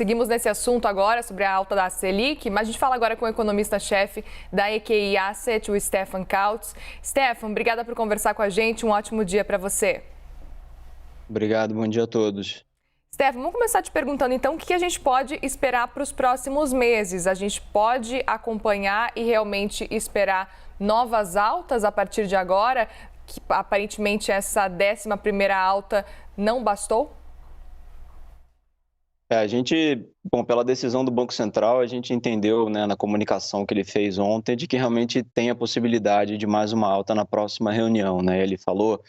seguimos nesse assunto agora sobre a alta da Selic, mas a gente fala agora com o economista-chefe da EQI Asset, o Stefan Kautz. Stefan, obrigada por conversar com a gente, um ótimo dia para você. Obrigado, bom dia a todos. Stefan, vamos começar te perguntando então o que a gente pode esperar para os próximos meses. A gente pode acompanhar e realmente esperar novas altas a partir de agora, que aparentemente essa 11ª alta não bastou? Pela decisão do Banco Central, a gente entendeu, né, na comunicação que ele fez ontem, de que realmente tem a possibilidade de mais uma alta na próxima reunião, né? Ele falou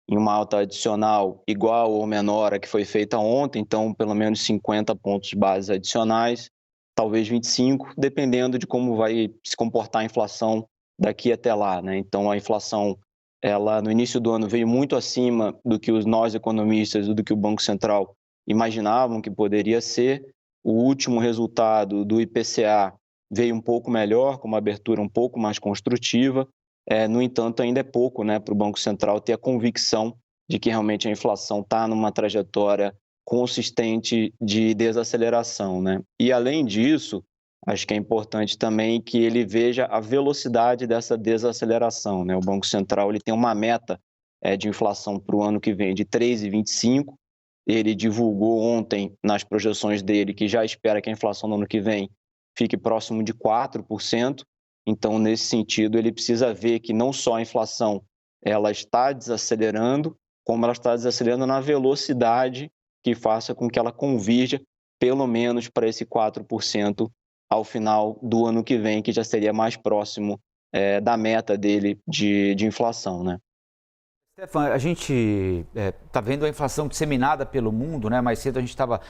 em uma alta adicional igual ou menor à que foi feita ontem, então pelo menos 50 pontos base adicionais, talvez 25, dependendo de como vai se comportar a inflação daqui até lá, né? Então a inflação, ela no início do ano veio muito acima do que nós economistas, do que o Banco Central imaginavam que poderia ser. O último resultado do IPCA veio um pouco melhor, com uma abertura um pouco mais construtiva. No entanto, ainda é pouco, né, para o Banco Central ter a convicção de que realmente a inflação está numa trajetória consistente de desaceleração, né? E, além disso, acho que é importante também que ele veja a velocidade dessa desaceleração, né? O Banco Central ele tem uma meta de inflação para o ano que vem de 3,25. Ele divulgou ontem nas projeções dele que já espera que a inflação no ano que vem fique próximo de 4%. Então, nesse sentido, ele precisa ver que não só a inflação ela está desacelerando, como ela está desacelerando na velocidade que faça com que ela convirja pelo menos para esse 4% ao final do ano que vem, que já seria mais próximo da meta dele de inflação, né? Stefan, a gente está vendo a inflação disseminada pelo mundo, né? Mais cedo a gente estava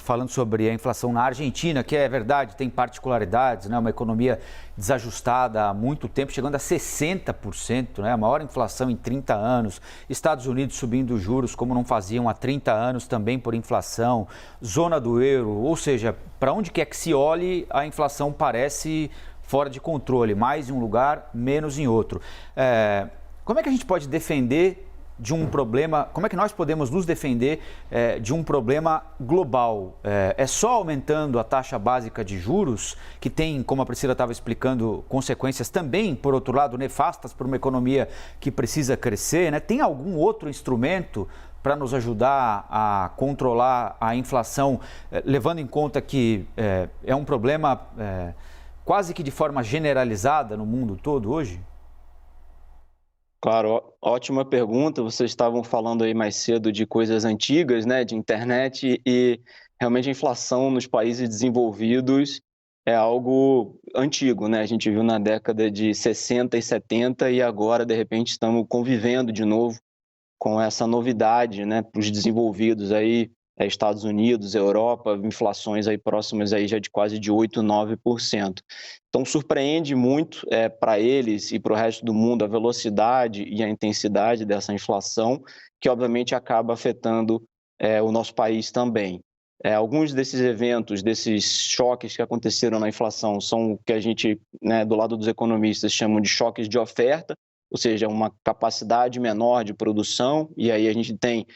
falando sobre a inflação na Argentina, que é verdade, tem particularidades, né? Uma economia desajustada há muito tempo, chegando a 60%, né? A maior inflação em 30 anos. Estados Unidos subindo juros como não faziam há 30 anos, também por inflação. Zona do euro, ou seja, para onde quer que se olhe, a inflação parece fora de controle, mais em um lugar, menos em outro. Como é que a gente pode defender de um problema, como é que nós podemos nos defender de um problema global? É só aumentando a taxa básica de juros, que tem, como a Priscila estava explicando, consequências também, por outro lado, nefastas para uma economia que precisa crescer, né? Tem algum outro instrumento para nos ajudar a controlar a inflação, levando em conta que é um problema quase que de forma generalizada no mundo todo hoje? Claro, ótima pergunta. Vocês estavam falando aí mais cedo de coisas antigas, né, de internet, e realmente a inflação nos países desenvolvidos é algo antigo, né? A gente viu na década de 60 e 70 e agora, de repente, estamos convivendo de novo com essa novidade, né, para os desenvolvidos aí, Estados Unidos, Europa, inflações aí próximas aí já de quase de 8, 9%. Então surpreende muito para eles e para o resto do mundo a velocidade e a intensidade dessa inflação, que obviamente acaba afetando o nosso país também. Alguns desses eventos, desses choques que aconteceram na inflação são o que a gente, né, do lado dos economistas, chamam de choques de oferta, ou seja, uma capacidade menor de produção, e aí a gente tem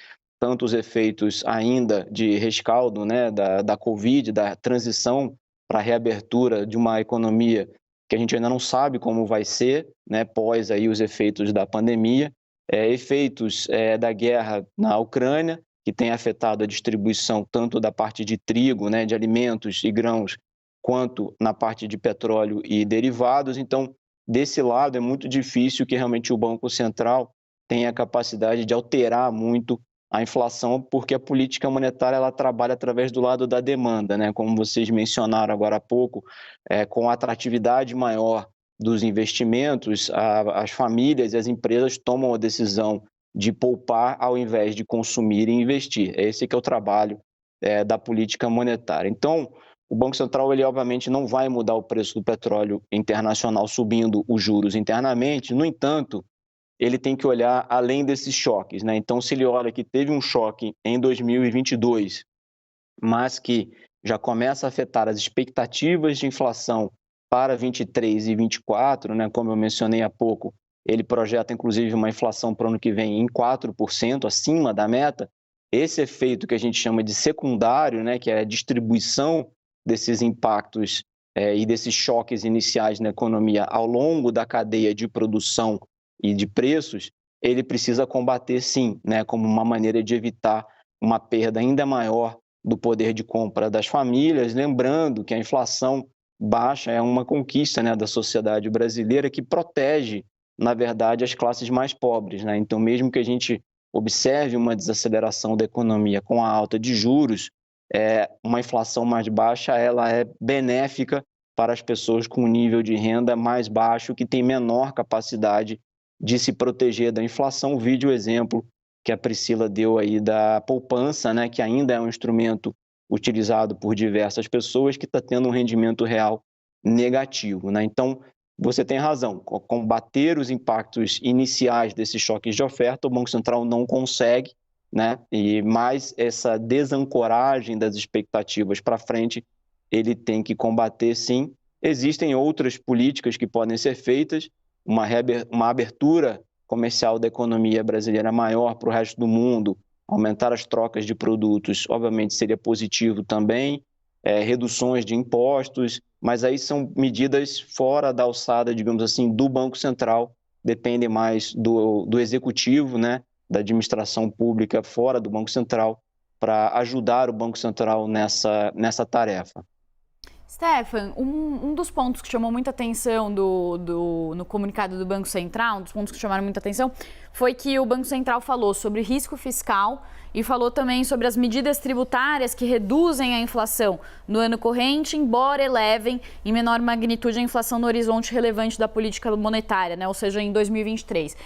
tanto os efeitos ainda de rescaldo, né, da Covid, da transição para a reabertura de uma economia que a gente ainda não sabe como vai ser, né, pós aí os efeitos da pandemia, efeitos da guerra na Ucrânia, que tem afetado a distribuição tanto da parte de trigo, né, de alimentos e grãos, quanto na parte de petróleo e derivados. Então, desse lado, é muito difícil que realmente o Banco Central tenha a capacidade de alterar muito a inflação, porque a política monetária ela trabalha através do lado da demanda, né? Como vocês mencionaram agora há pouco, com a atratividade maior dos investimentos, as famílias e as empresas tomam a decisão de poupar ao invés de consumir e investir. Esse que é o trabalho da política monetária. Então, o Banco Central, ele obviamente não vai mudar o preço do petróleo internacional subindo os juros internamente, no entanto, ele tem que olhar além desses choques, né? Então, se ele olha que teve um choque em 2022, mas que já começa a afetar as expectativas de inflação para 23 e 24, né? Como eu mencionei há pouco, ele projeta inclusive uma inflação para o ano que vem em 4%, acima da meta. esse efeito que a gente chama de secundário, né, que é a distribuição desses impactos e desses choques iniciais na economia ao longo da cadeia de produção e de preços, ele precisa combater sim, né, como uma maneira de evitar uma perda ainda maior do poder de compra das famílias, lembrando que a inflação baixa é uma conquista, né, da sociedade brasileira que protege, na verdade, as classes mais pobres, né? Então, mesmo que a gente observe uma desaceleração da economia com a alta de juros, uma inflação mais baixa ela é benéfica para as pessoas com nível de renda mais baixo, que têm menor capacidade de se proteger da inflação. Vide o exemplo que a Priscila deu aí da poupança, né, que ainda é um instrumento utilizado por diversas pessoas que está tendo um rendimento real negativo, né? Então, você tem razão, combater os impactos iniciais desses choques de oferta, o Banco Central não consegue, né? E mais essa desancoragem das expectativas para frente, ele tem que combater sim. Existem outras políticas que podem ser feitas, uma abertura comercial da economia brasileira maior para o resto do mundo, aumentar as trocas de produtos, obviamente seria positivo também, reduções de impostos, mas aí são medidas fora da alçada, digamos assim, do Banco Central, dependem mais do executivo, né, da administração pública fora do Banco Central, para ajudar o Banco Central nessa tarefa. Stefan, um dos pontos que chamou muita atenção no comunicado do Banco Central, um dos pontos que chamaram muita atenção, foi que o Banco Central falou sobre risco fiscal e falou também sobre as medidas tributárias que reduzem a inflação no ano corrente, embora elevem em menor magnitude a inflação no horizonte relevante da política monetária, né? Ou seja, em 2023.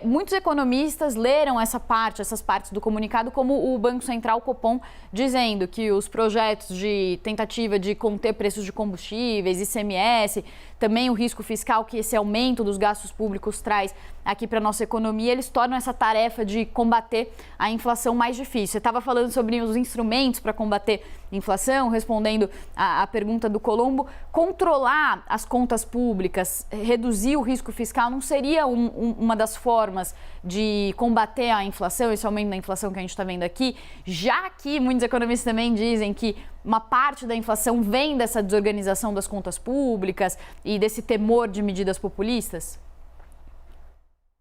Muitos economistas leram essas partes do comunicado como o Banco Central, Copom, dizendo que os projetos de tentativa de conter preços de combustíveis, ICMS, também o risco fiscal que esse aumento dos gastos públicos traz aqui para a nossa economia, eles tornam essa tarefa de combater a inflação mais difícil. Você estava falando sobre os instrumentos para combater a inflação, respondendo a pergunta do Colombo. Controlar as contas públicas, reduzir o risco fiscal, não seria uma das formas de combater a inflação, esse aumento da inflação que a gente está vendo aqui, já que muitos economistas também dizem que uma parte da inflação vem dessa desorganização das contas públicas e desse temor de medidas populistas?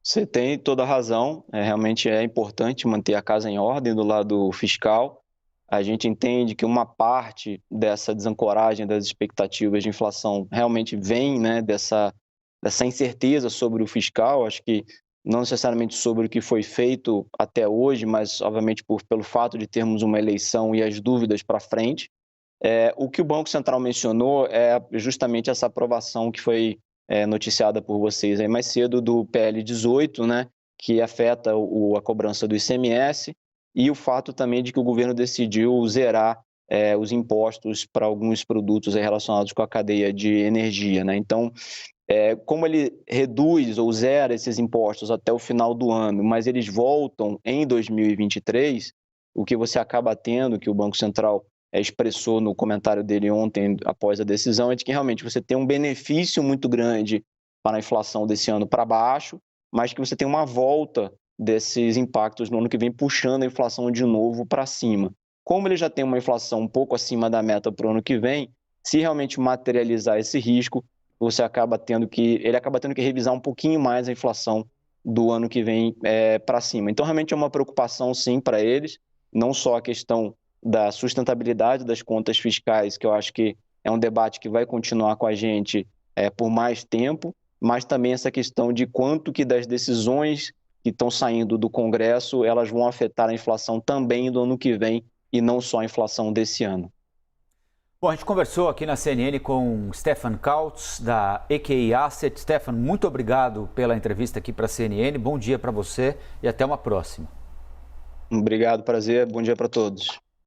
Você tem toda a razão, realmente é importante manter a casa em ordem do lado fiscal. A gente entende que uma parte dessa desancoragem das expectativas de inflação realmente vem, né, dessa incerteza sobre o fiscal. Acho que não necessariamente sobre o que foi feito até hoje, mas obviamente pelo fato de termos uma eleição e as dúvidas para frente. O que o Banco Central mencionou é justamente essa aprovação que foi noticiada por vocês aí mais cedo do PL 18, né, que afeta a cobrança do ICMS, e o fato também de que o governo decidiu zerar os impostos para alguns produtos relacionados com a cadeia de energia, né? Então, como ele reduz ou zera esses impostos até o final do ano, mas eles voltam em 2023, o que você acaba tendo, que o Banco Central expressou no comentário dele ontem, após a decisão, é de que realmente você tem um benefício muito grande para a inflação desse ano para baixo, mas que você tem uma volta desses impactos no ano que vem, puxando a inflação de novo para cima. Como ele já tem uma inflação um pouco acima da meta para o ano que vem, se realmente materializar esse risco, ele acaba tendo que revisar um pouquinho mais a inflação do ano que vem para cima. Então, realmente é uma preocupação, sim, para eles, não só a questão da sustentabilidade das contas fiscais, que eu acho que é um debate que vai continuar com a gente por mais tempo, mas também essa questão de quanto que das decisões que estão saindo do Congresso, elas vão afetar a inflação também do ano que vem e não só a inflação desse ano. Bom, a gente conversou aqui na CNN com Stefan Kautz, da EQI Asset. Stefan, muito obrigado pela entrevista aqui para a CNN. Bom dia para você e até uma próxima. Obrigado, prazer. Bom dia para todos.